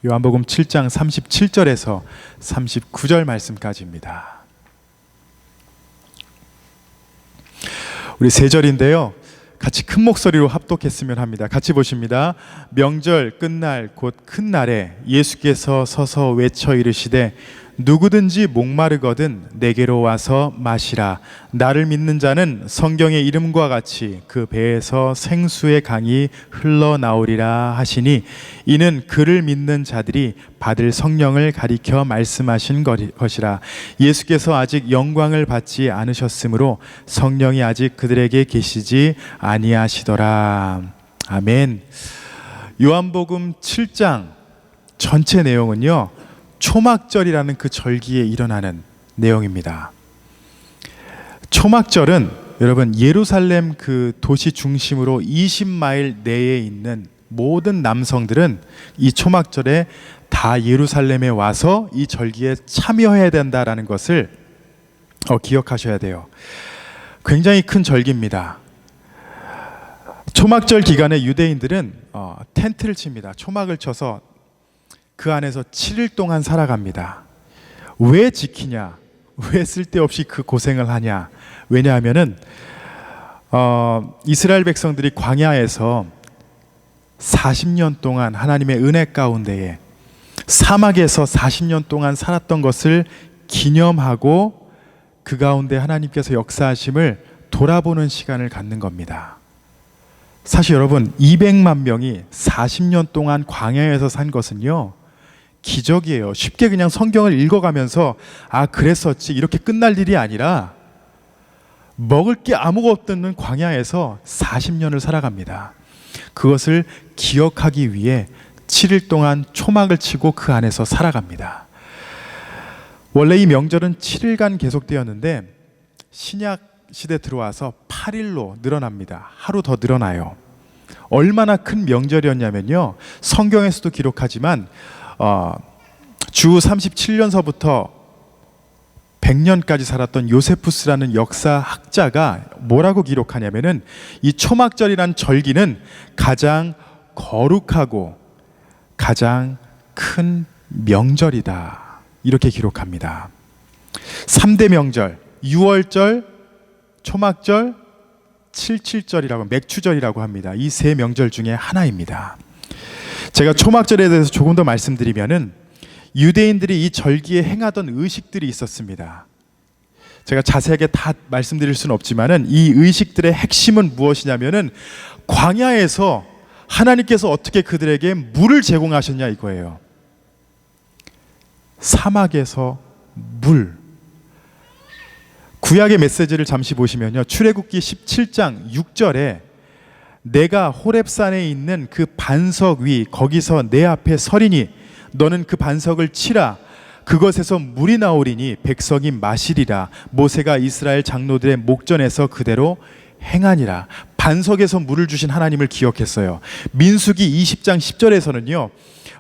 요한복음 7장 37절에서 39절 말씀까지입니다. 우리 세 절인데요, 같이 큰 목소리로 합독했으면 합니다. 같이 보십니다. 명절 끝날 곧 큰 날에 예수께서 서서 외쳐 이르시되 누구든지 목마르거든 내게로 와서 마시라. 나를 믿는 자는 성경의 이름과 같이 그 배에서 생수의 강이 흘러나오리라 하시니, 이는 그를 믿는 자들이 받을 성령을 가리켜 말씀하신 것이라. 예수께서 아직 영광을 받지 않으셨으므로 성령이 아직 그들에게 계시지 아니하시더라. 아멘. 요한복음 7장 전체 내용은요, 초막절이라는 그 절기에 일어나는 내용입니다. 초막절은 여러분, 예루살렘 그 도시 중심으로 20마일 내에 있는 모든 남성들은 이 초막절에 다 예루살렘에 와서 이 절기에 참여해야 된다라는 것을 기억하셔야 돼요. 굉장히 큰 절기입니다. 초막절 기간에 유대인들은 텐트를 칩니다. 초막을 쳐서 그 안에서 7일 동안 살아갑니다. 왜 지키냐? 왜 쓸데없이 그 고생을 하냐? 왜냐하면은 이스라엘 백성들이 광야에서 40년 동안 하나님의 은혜 가운데에 사막에서 40년 동안 살았던 것을 기념하고 그 가운데 하나님께서 역사하심을 돌아보는 시간을 갖는 겁니다. 사실 여러분, 200만 명이 40년 동안 광야에서 산 것은요, 기적이에요. 쉽게 그냥 성경을 읽어가면서 아 그랬었지 이렇게 끝날 일이 아니라 먹을 게 아무것도 없는 광야에서 40년을 살아갑니다. 그것을 기억하기 위해 7일 동안 초막을 치고 그 안에서 살아갑니다. 원래 이 명절은 7일간 계속되었는데 신약 시대 들어와서 8일로 늘어납니다. 하루 더 늘어나요. 얼마나 큰 명절이었냐면요, 성경에서도 기록하지만 주 37년서부터 100년까지 살았던 요세푸스라는 역사학자가 뭐라고 기록하냐면은 이 초막절이란 절기는 가장 거룩하고 가장 큰 명절이다, 이렇게 기록합니다. 3대 명절, 유월절, 초막절, 칠칠절이라고, 맥추절이라고 합니다. 이 세 명절 중에 하나입니다. 제가 초막절에 대해서 조금 더 말씀드리면은, 유대인들이 이 절기에 행하던 의식들이 있었습니다. 제가 자세하게 다 말씀드릴 수는 없지만은 이 의식들의 핵심은 무엇이냐면은 광야에서 하나님께서 어떻게 그들에게 물을 제공하셨냐 이거예요. 사막에서 물. 구약의 메시지를 잠시 보시면요, 출애굽기 17장 6절에 내가 호렙산에 있는 그 반석 위 거기서 내 앞에 서리니 너는 그 반석을 치라. 그것에서 물이 나오리니 백성이 마시리라. 모세가 이스라엘 장로들의 목전에서 그대로 행하니라. 반석에서 물을 주신 하나님을 기억했어요. 민수기 20장 10절에서는요,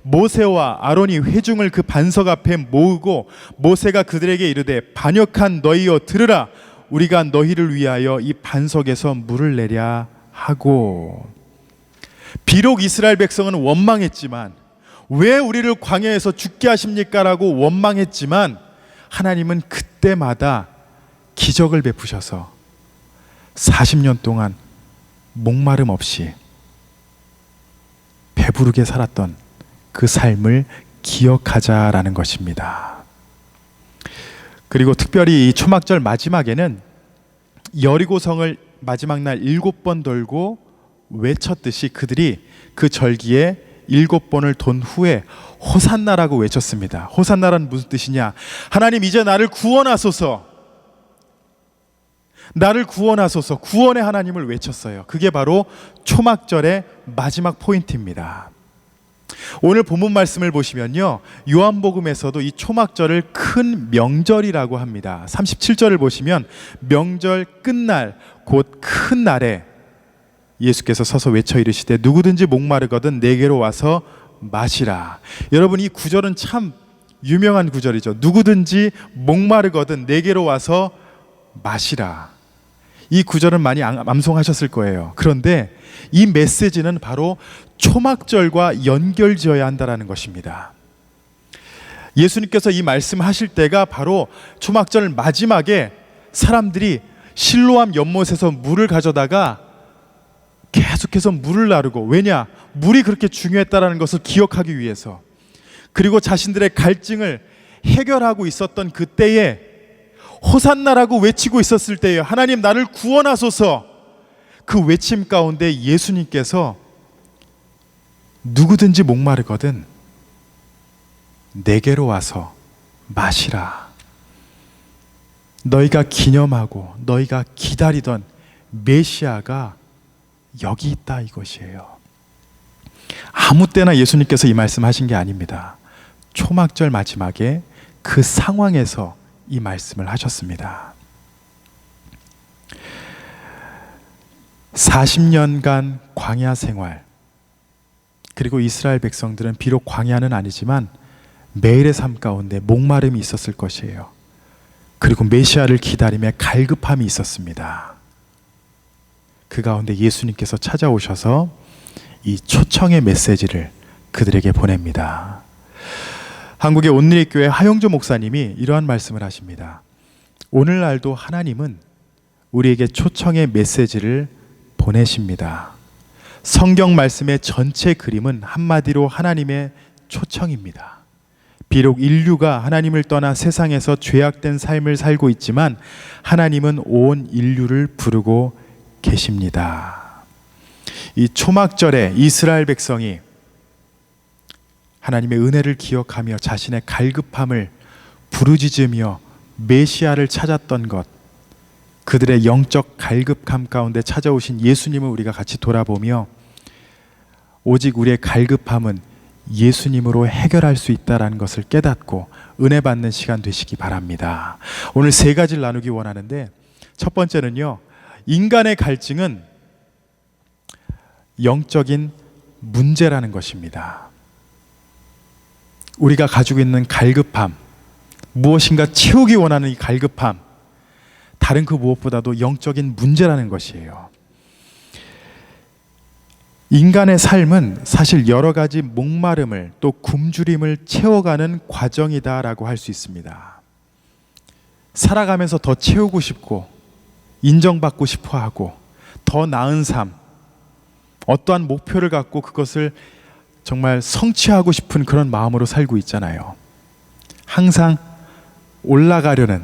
모세와 아론이 회중을 그 반석 앞에 모으고 모세가 그들에게 이르되 반역한 너희여 들으라. 우리가 너희를 위하여 이 반석에서 물을 내랴 하고. 비록 이스라엘 백성은 원망했지만, 왜 우리를 광야에서 죽게 하십니까? 라고 원망했지만 하나님은 그때마다 기적을 베푸셔서 40년 동안 목마름 없이 배부르게 살았던 그 삶을 기억하자라는 것입니다. 그리고 특별히 이 초막절 마지막에는 여리고성을 마지막 날 7번 돌고 외쳤듯이 그들이 그 절기에 7번을 돈 후에 호산나라고 외쳤습니다. 호산나라는 무슨 뜻이냐? 하나님 이제 나를 구원하소서, 나를 구원하소서, 구원의 하나님을 외쳤어요. 그게 바로 초막절의 마지막 포인트입니다. 오늘 본문 말씀을 보시면요, 요한복음에서도 이 초막절을 큰 명절이라고 합니다. 37절을 보시면 명절 끝날 곧 큰 날에 예수께서 서서 외쳐 이르시되 누구든지 목마르거든 내게로 와서 마시라. 여러분, 이 구절은 참 유명한 구절이죠. 누구든지 목마르거든 내게로 와서 마시라. 이 구절은 많이 암송하셨을 거예요. 그런데 이 메시지는 바로 초막절과 연결지어야 한다는 것입니다. 예수님께서 이 말씀하실 때가 바로 초막절 마지막에 사람들이 실로암 연못에서 물을 가져다가 계속해서 물을 나르고, 왜냐? 물이 그렇게 중요했다는 것을 기억하기 위해서, 그리고 자신들의 갈증을 해결하고 있었던 그때에 호산나라고 외치고 있었을 때에 하나님 나를 구원하소서, 그 외침 가운데 예수님께서 누구든지 목마르거든 내게로 와서 마시라. 너희가 기념하고 너희가 기다리던 메시아가 여기 있다, 이것이에요. 아무 때나 예수님께서 이 말씀하신 게 아닙니다. 초막절 마지막에 그 상황에서 이 말씀을 하셨습니다. 40년간 광야 생활, 그리고 이스라엘 백성들은 비록 광야는 아니지만 매일의 삶 가운데 목마름이 있었을 것이에요. 그리고 메시아를 기다림에 갈급함이 있었습니다. 그 가운데 예수님께서 찾아오셔서 이 초청의 메시지를 그들에게 보냅니다. 한국의 온누리교회 하영조 목사님이 이러한 말씀을 하십니다. 오늘날도 하나님은 우리에게 초청의 메시지를 보내십니다. 성경 말씀의 전체 그림은 한마디로 하나님의 초청입니다. 비록 인류가 하나님을 떠나 세상에서 죄악된 삶을 살고 있지만 하나님은 온 인류를 부르고 계십니다. 이 초막절에 이스라엘 백성이 하나님의 은혜를 기억하며 자신의 갈급함을 부르짖으며 메시아를 찾았던 것, 그들의 영적 갈급함 가운데 찾아오신 예수님을 우리가 같이 돌아보며 오직 우리의 갈급함은 예수님으로 해결할 수 있다는 것을 깨닫고 은혜 받는 시간 되시기 바랍니다. 오늘 세 가지를 나누기 원하는데, 첫 번째는요, 인간의 갈증은 영적인 문제라는 것입니다. 우리가 가지고 있는 갈급함, 무엇인가 채우기 원하는 이 갈급함, 다른 그 무엇보다도 영적인 문제라는 것이에요. 인간의 삶은 사실 여러 가지 목마름을, 또 굶주림을 채워가는 과정이다라고 할 수 있습니다. 살아가면서 더 채우고 싶고 인정받고 싶어 하고 더 나은 삶, 어떠한 목표를 갖고 그것을 정말 성취하고 싶은 그런 마음으로 살고 있잖아요. 항상 올라가려는,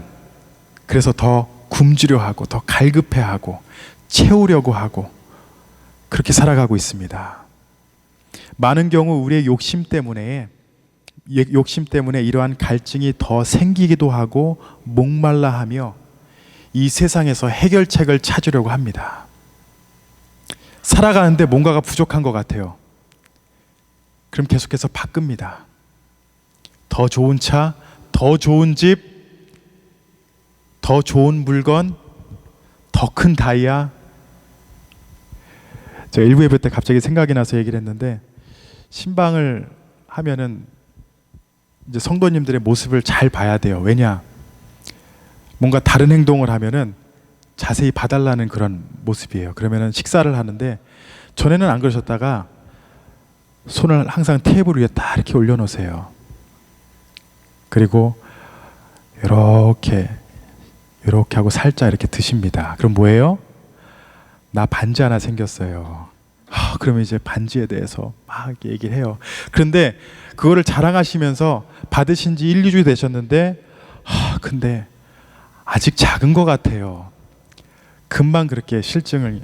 그래서 더 굶주려 하고 더 갈급해하고 채우려고 하고 그렇게 살아가고 있습니다. 많은 경우 우리의 욕심 때문에 이러한 갈증이 더 생기기도 하고 목말라 하며 이 세상에서 해결책을 찾으려고 합니다. 살아가는데 뭔가가 부족한 것 같아요. 그럼 계속해서 바꿉니다. 더 좋은 차, 더 좋은 집, 더 좋은 물건, 더 큰 다이아. 제가 1부 예배 때 갑자기 생각이 나서 얘기를 했는데, 신방을 하면은 이제 성도님들의 모습을 잘 봐야 돼요. 왜냐? 뭔가 다른 행동을 하면은 자세히 봐달라는 그런 모습이에요. 그러면은 식사를 하는데, 전에는 안 그러셨다가 손을 항상 테이블 위에 딱 이렇게 올려놓으세요. 그리고 이렇게 하고 살짝 이렇게 드십니다. 그럼 뭐예요? 나 반지 하나 생겼어요. 그러면 이제 반지에 대해서 막 얘기를 해요. 그런데 그거를 자랑하시면서 받으신 지 1, 2주 되셨는데 근데 아직 작은 것 같아요. 금방 그렇게 실증을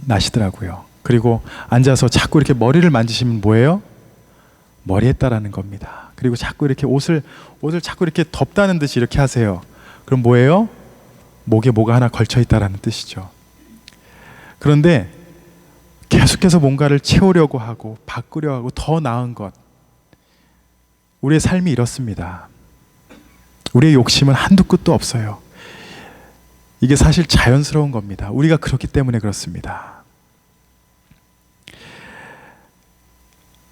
나시더라고요. 그리고 앉아서 자꾸 이렇게 머리를 만지시면 뭐예요? 머리 했다라는 겁니다. 그리고 자꾸 이렇게 옷을 자꾸 이렇게 덮다는 듯이 이렇게 하세요. 그럼 뭐예요? 목에 뭐가 하나 걸쳐 있다라는 뜻이죠. 그런데 계속해서 뭔가를 채우려고 하고 바꾸려 하고 더 나은 것, 우리의 삶이 이렇습니다. 우리의 욕심은 한두 끝도 없어요. 이게 사실 자연스러운 겁니다. 우리가 그렇기 때문에 그렇습니다.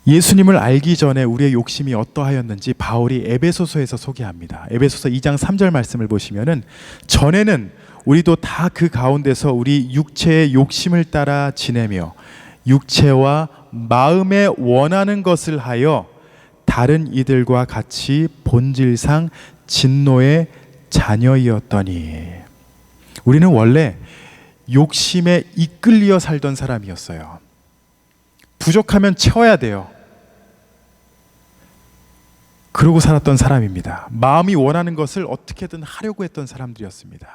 예수님을 알기 전에 우리의 욕심이 어떠하였는지 바울이 에베소서에서 소개합니다. 에베소서 2장 3절 말씀을 보시면은, 전에는 우리도 다 그 가운데서 우리 육체의 욕심을 따라 지내며 육체와 마음에 원하는 것을 하여 다른 이들과 같이 본질상 진노의 자녀이었더니. 우리는 원래 욕심에 이끌려 살던 사람이었어요. 부족하면 채워야 돼요. 그러고 살았던 사람입니다. 마음이 원하는 것을 어떻게든 하려고 했던 사람들이었습니다.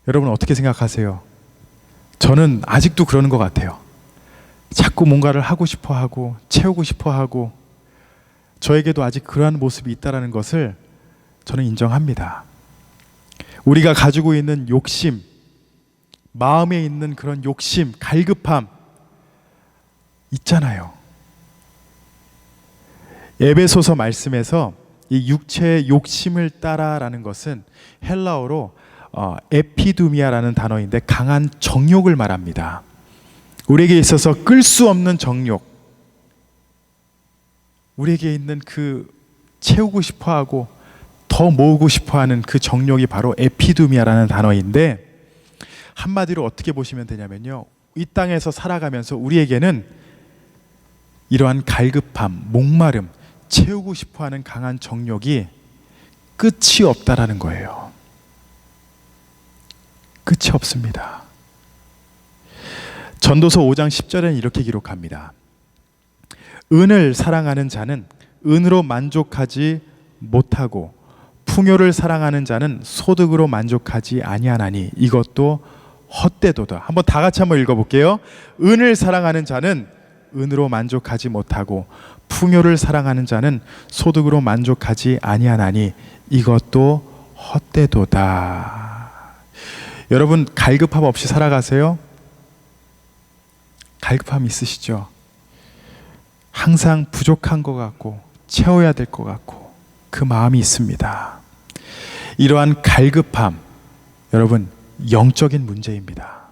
여러분 어떻게 생각하세요? 저는 아직도 그러는 것 같아요. 자꾸 뭔가를 하고 싶어 하고 채우고 싶어 하고, 저에게도 아직 그러한 모습이 있다는 것을 저는 인정합니다. 우리가 가지고 있는 욕심, 마음에 있는 그런 욕심, 갈급함 있잖아요. 에베소서 말씀에서 이 육체의 욕심을 따라라는 것은 헬라어로 에피두미아라는 단어인데 강한 정욕을 말합니다. 우리에게 있어서 끌 수 없는 정욕, 우리에게 있는 그 채우고 싶어하고 더 모으고 싶어하는 그 정욕이 바로 에피두미아라는 단어인데, 한마디로 어떻게 보시면 되냐면요, 이 땅에서 살아가면서 우리에게는 이러한 갈급함, 목마름, 채우고 싶어하는 강한 정욕이 끝이 없다라는 거예요. 끝이 없습니다. 전도서 5장 10절에는 이렇게 기록합니다. 은을 사랑하는 자는 은으로 만족하지 못하고 풍요를 사랑하는 자는 소득으로 만족하지 아니하나니 이것도 헛되도다. 한번 다 같이 한번 읽어볼게요. 은을 사랑하는 자는 은으로 만족하지 못하고 풍요를 사랑하는 자는 소득으로 만족하지 아니하나니 이것도 헛되도다. 여러분 갈급함 없이 살아가세요? 갈급함 있으시죠? 항상 부족한 것 같고 채워야 될 것 같고 그 마음이 있습니다. 이러한 갈급함, 여러분 영적인 문제입니다.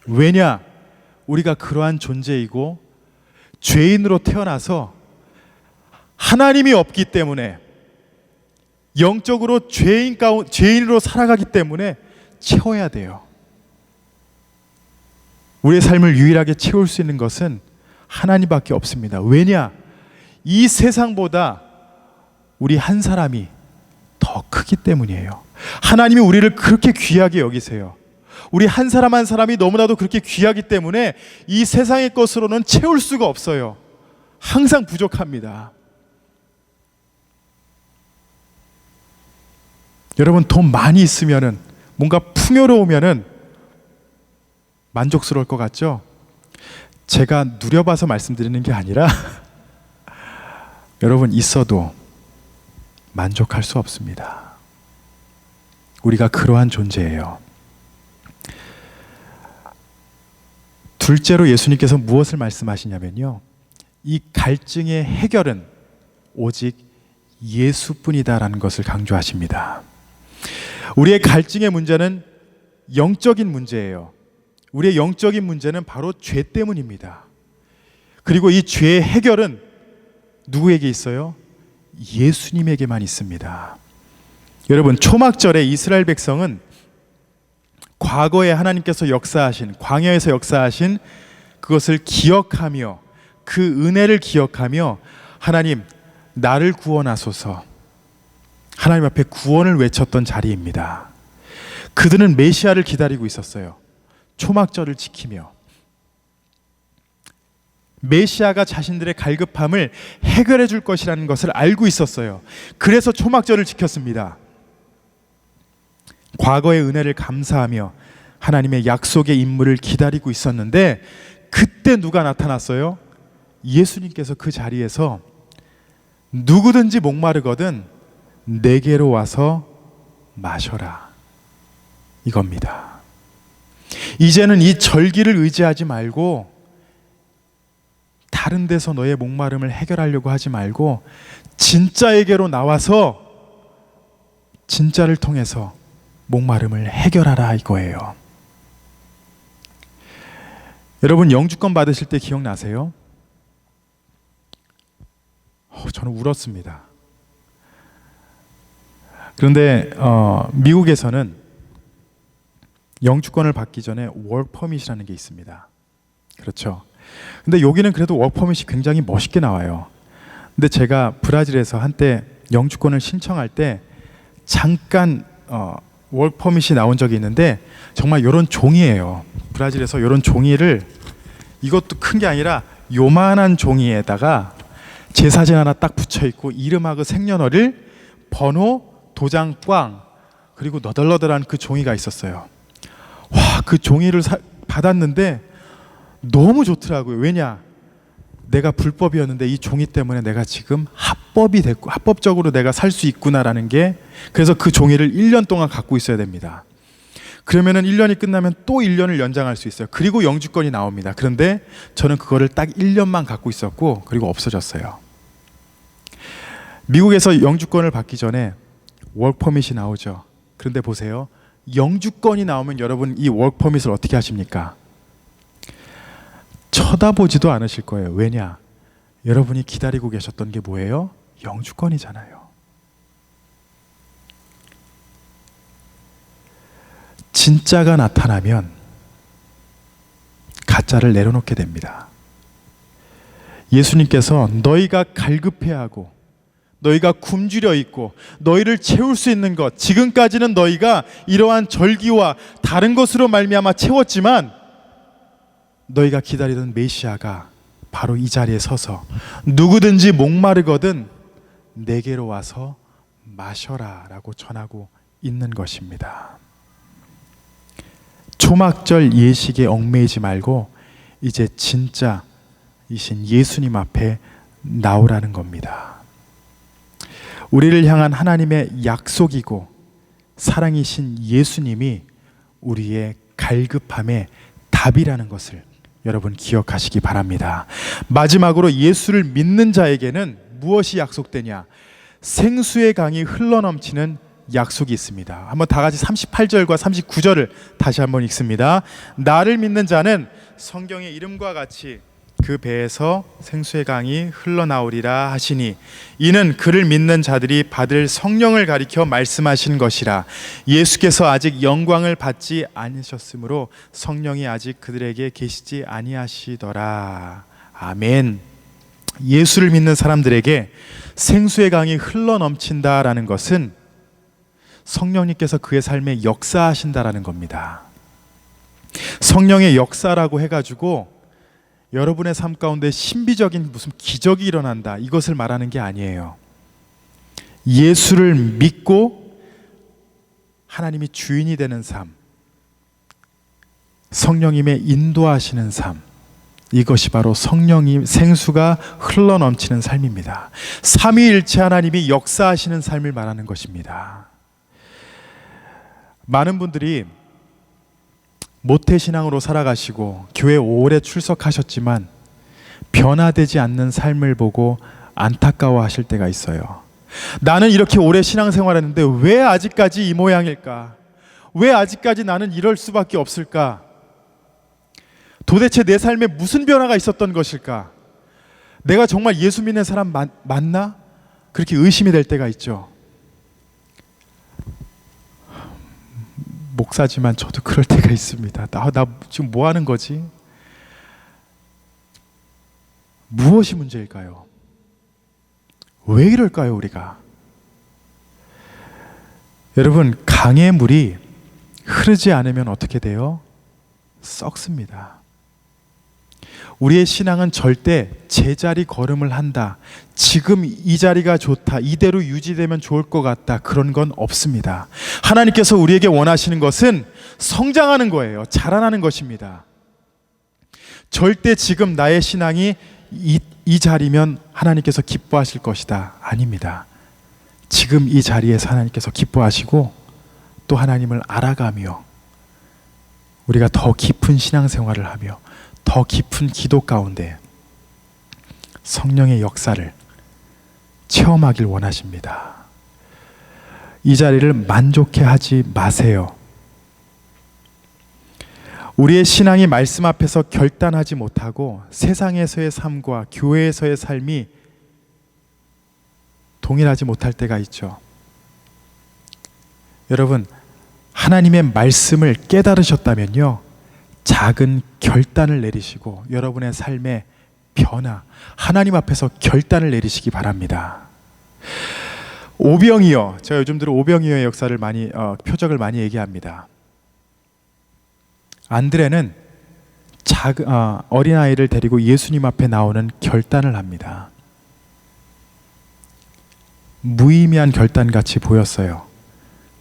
왜냐? 우리가 그러한 존재이고 죄인으로 태어나서 하나님이 없기 때문에, 영적으로 죄인으로 살아가기 때문에 채워야 돼요. 우리의 삶을 유일하게 채울 수 있는 것은 하나님밖에 없습니다. 왜냐? 이 세상보다 우리 한 사람이 더 크기 때문이에요. 하나님이 우리를 그렇게 귀하게 여기세요. 우리 한 사람 한 사람이 너무나도 그렇게 귀하기 때문에 이 세상의 것으로는 채울 수가 없어요. 항상 부족합니다. 여러분 돈 많이 있으면은, 뭔가 풍요로우면은 만족스러울 것 같죠? 제가 누려봐서 말씀드리는 게 아니라 여러분 있어도 만족할 수 없습니다. 우리가 그러한 존재예요. 둘째로 예수님께서 무엇을 말씀하시냐면요, 이 갈증의 해결은 오직 예수뿐이다라는 것을 강조하십니다. 우리의 갈증의 문제는 영적인 문제예요. 우리의 영적인 문제는 바로 죄 때문입니다. 그리고 이 죄의 해결은 누구에게 있어요? 예수님에게만 있습니다. 여러분 초막절에 이스라엘 백성은 과거에 하나님께서 역사하신, 광야에서 역사하신 그것을 기억하며 그 은혜를 기억하며 하나님 나를 구원하소서, 하나님 앞에 구원을 외쳤던 자리입니다. 그들은 메시아를 기다리고 있었어요. 초막절을 지키며 메시아가 자신들의 갈급함을 해결해 줄 것이라는 것을 알고 있었어요. 그래서 초막절을 지켰습니다. 과거의 은혜를 감사하며 하나님의 약속의 인물을 기다리고 있었는데, 그때 누가 나타났어요? 예수님께서 그 자리에서 누구든지 목마르거든 내게로 와서 마셔라, 이겁니다. 이제는 이 절기를 의지하지 말고, 다른 데서 너의 목마름을 해결하려고 하지 말고 진짜에게로 나와서 진짜를 통해서 목마름을 해결하라, 이거예요. 여러분 영주권 받으실 때 기억나세요? 저는 울었습니다. 그런데 미국에서는 영주권을 받기 전에 워크 퍼밋이라는 게 있습니다. 그렇죠. 근데 여기는 그래도 워크 퍼밋이 굉장히 멋있게 나와요. 근데 제가 브라질에서 한때 영주권을 신청할 때 잠깐 워크 퍼밋이 나온 적이 있는데 정말 이런 종이에요. 브라질에서 이런 종이를, 이것도 큰 게 아니라 요만한 종이에다가 제 사진 하나 딱 붙여 있고 이름하고 생년월일, 번호, 도장 꽝, 그리고 너덜너덜한 그 종이가 있었어요. 와, 그 종이를 받았는데 너무 좋더라고요. 왜냐? 내가 불법이었는데 이 종이 때문에 내가 지금 합법이 됐고 합법적으로 내가 살 수 있구나라는 게, 그래서 그 종이를 1년 동안 갖고 있어야 됩니다. 그러면은 1년이 끝나면 또 1년을 연장할 수 있어요. 그리고 영주권이 나옵니다. 그런데 저는 그거를 딱 1년만 갖고 있었고 그리고 없어졌어요. 미국에서 영주권을 받기 전에 워크 퍼밋이 나오죠. 그런데 보세요. 영주권이 나오면 여러분 이 워크 퍼밋을 어떻게 하십니까? 쳐다보지도 않으실 거예요. 왜냐? 여러분이 기다리고 계셨던 게 뭐예요? 영주권이잖아요. 진짜가 나타나면 가짜를 내려놓게 됩니다. 예수님께서 너희가 갈급해하고 너희가 굶주려 있고 너희를 채울 수 있는 것, 지금까지는 너희가 이러한 절기와 다른 것으로 말미암아 채웠지만 너희가 기다리던 메시아가 바로 이 자리에 서서 누구든지 목마르거든 내게로 와서 마셔라 라고 전하고 있는 것입니다. 초막절 예식에 얽매이지 말고 이제 진짜이신 예수님 앞에 나오라는 겁니다. 우리를 향한 하나님의 약속이고 사랑이신 예수님이 우리의 갈급함의 답이라는 것을 여러분 기억하시기 바랍니다. 마지막으로 예수를 믿는 자에게는 무엇이 약속되냐? 생수의 강이 흘러넘치는 약속이 있습니다. 한번 다 같이 38절과 39절을 다시 한번 읽습니다. 나를 믿는 자는 성경의 이름과 같이 그 배에서 생수의 강이 흘러나오리라 하시니 이는 그를 믿는 자들이 받을 성령을 가리켜 말씀하신 것이라. 예수께서 아직 영광을 받지 않으셨으므로 성령이 아직 그들에게 계시지 아니하시더라. 아멘. 예수를 믿는 사람들에게 생수의 강이 흘러넘친다라는 것은 성령님께서 그의 삶에 역사하신다라는 겁니다. 성령의 역사라고 해가지고 여러분의 삶 가운데 신비적인 무슨 기적이 일어난다, 이것을 말하는 게 아니에요. 예수를 믿고 하나님이 주인이 되는 삶, 성령님의 인도하시는 삶, 이것이 바로 성령님 생수가 흘러넘치는 삶입니다. 삼위일체 하나님이 역사하시는 삶을 말하는 것입니다. 많은 분들이 모태신앙으로 살아가시고 교회 오래 출석하셨지만 변화되지 않는 삶을 보고 안타까워하실 때가 있어요. 나는 이렇게 오래 신앙생활했는데 왜 아직까지 이 모양일까? 왜 아직까지 나는 이럴 수밖에 없을까? 도대체 내 삶에 무슨 변화가 있었던 것일까? 내가 정말 예수 믿는 사람 맞나? 그렇게 의심이 될 때가 있죠. 목사지만 저도 그럴 때가 있습니다. 나 지금 뭐 하는 거지? 무엇이 문제일까요? 왜 이럴까요, 우리가? 여러분, 강의 물이 흐르지 않으면 어떻게 돼요? 썩습니다. 우리의 신앙은 절대 제자리 걸음을 한다, 지금 이 자리가 좋다, 이대로 유지되면 좋을 것 같다, 그런 건 없습니다. 하나님께서 우리에게 원하시는 것은 성장하는 거예요. 자라나는 것입니다. 절대 지금 나의 신앙이 이 자리면 하나님께서 기뻐하실 것이다, 아닙니다. 지금 이 자리에서 하나님께서 기뻐하시고 또 하나님을 알아가며 우리가 더 깊은 신앙생활을 하며 더 깊은 기도 가운데 성령의 역사를 체험하길 원하십니다. 이 자리를 만족해 하지 마세요. 우리의 신앙이 말씀 앞에서 결단하지 못하고 세상에서의 삶과 교회에서의 삶이 동일하지 못할 때가 있죠. 여러분, 하나님의 말씀을 깨달으셨다면요, 작은 결단을 내리시고 여러분의 삶의 변화, 하나님 앞에서 결단을 내리시기 바랍니다. 오병이어, 제가 요즘 들어 오병이어의 역사를 많이 표적을 많이 얘기합니다. 안드레는 어린아이를 데리고 예수님 앞에 나오는 결단을 합니다. 무의미한 결단같이 보였어요.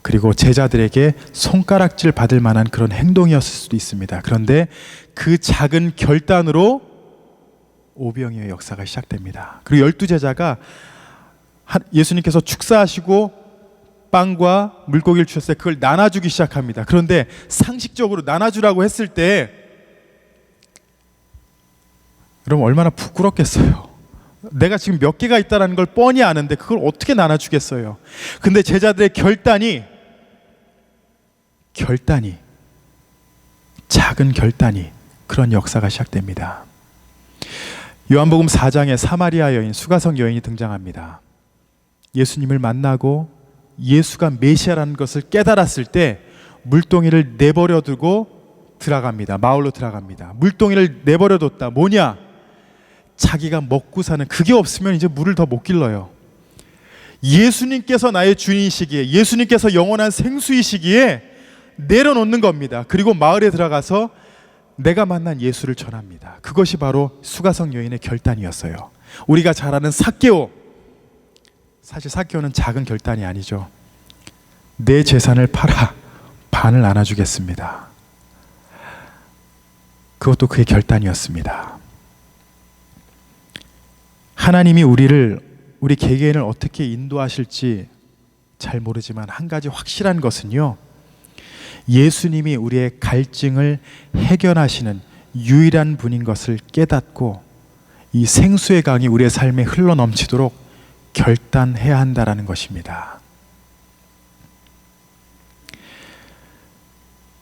그리고 제자들에게 손가락질 받을 만한 그런 행동이었을 수도 있습니다. 그런데 그 작은 결단으로 오병이어의 역사가 시작됩니다. 그리고 12제자가 예수님께서 축사하시고 빵과 물고기를 주셨을 때 그걸 나눠주기 시작합니다. 그런데 상식적으로 나눠주라고 했을 때 여러분 얼마나 부끄럽겠어요. 내가 지금 몇 개가 있다는 걸 뻔히 아는데 그걸 어떻게 나눠주겠어요. 근데 제자들의 결단이 작은 결단이, 그런 역사가 시작됩니다. 요한복음 4장에 사마리아 여인, 수가성 여인이 등장합니다. 예수님을 만나고 예수가 메시아라는 것을 깨달았을 때 물동이를 내버려 두고 들어갑니다. 마을로 들어갑니다. 물동이를 내버려 뒀다. 뭐냐? 자기가 먹고 사는, 그게 없으면 이제 물을 더 못 길러요. 예수님께서 나의 주인이시기에, 예수님께서 영원한 생수이시기에 내려놓는 겁니다. 그리고 마을에 들어가서 내가 만난 예수를 전합니다. 그것이 바로 수가성 여인의 결단이었어요. 우리가 잘 아는 삭개오, 사실 삭개오는 작은 결단이 아니죠. 내 재산을 팔아 반을 나눠주겠습니다. 그것도 그의 결단이었습니다. 하나님이 우리 개개인을 어떻게 인도하실지 잘 모르지만 한 가지 확실한 것은요, 예수님이 우리의 갈증을 해결하시는 유일한 분인 것을 깨닫고 이 생수의 강이 우리의 삶에 흘러넘치도록 결단해야 한다는 것입니다.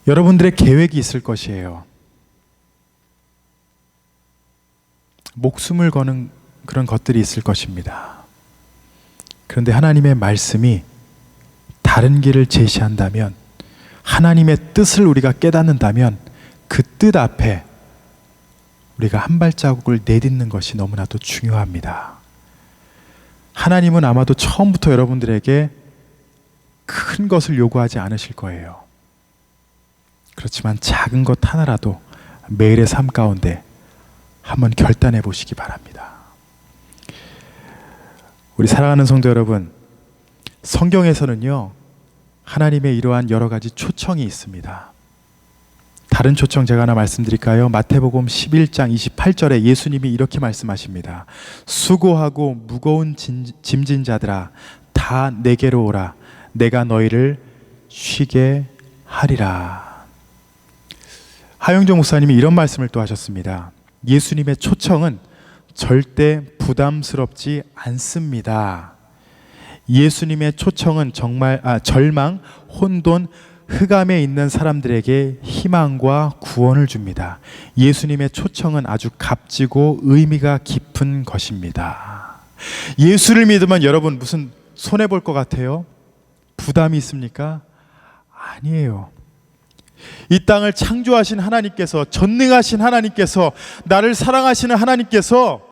여러분들의 계획이 있을 것이에요. 목숨을 거는 그런 것들이 있을 것입니다. 그런데 하나님의 말씀이 다른 길을 제시한다면, 하나님의 뜻을 우리가 깨닫는다면 그 뜻 앞에 우리가 한 발자국을 내딛는 것이 너무나도 중요합니다. 하나님은 아마도 처음부터 여러분들에게 큰 것을 요구하지 않으실 거예요. 그렇지만 작은 것 하나라도 매일의 삶 가운데 한번 결단해 보시기 바랍니다. 우리 사랑하는 성도 여러분, 성경에서는요, 하나님의 이러한 여러 가지 초청이 있습니다. 다른 초청 제가 하나 말씀드릴까요? 마태복음 11장 28절에 예수님이 이렇게 말씀하십니다. 수고하고 무거운 짐진 자들아, 다 내게로 오라. 내가 너희를 쉬게 하리라. 하영정 목사님이 이런 말씀을 또 하셨습니다. 예수님의 초청은 절대 부담스럽지 않습니다. 예수님의 초청은 정말 절망, 혼돈, 흑암에 있는 사람들에게 희망과 구원을 줍니다. 예수님의 초청은 아주 값지고 의미가 깊은 것입니다. 예수를 믿으면 여러분 무슨 손해볼 것 같아요? 부담이 있습니까? 아니에요. 이 땅을 창조하신 하나님께서, 전능하신 하나님께서, 나를 사랑하시는 하나님께서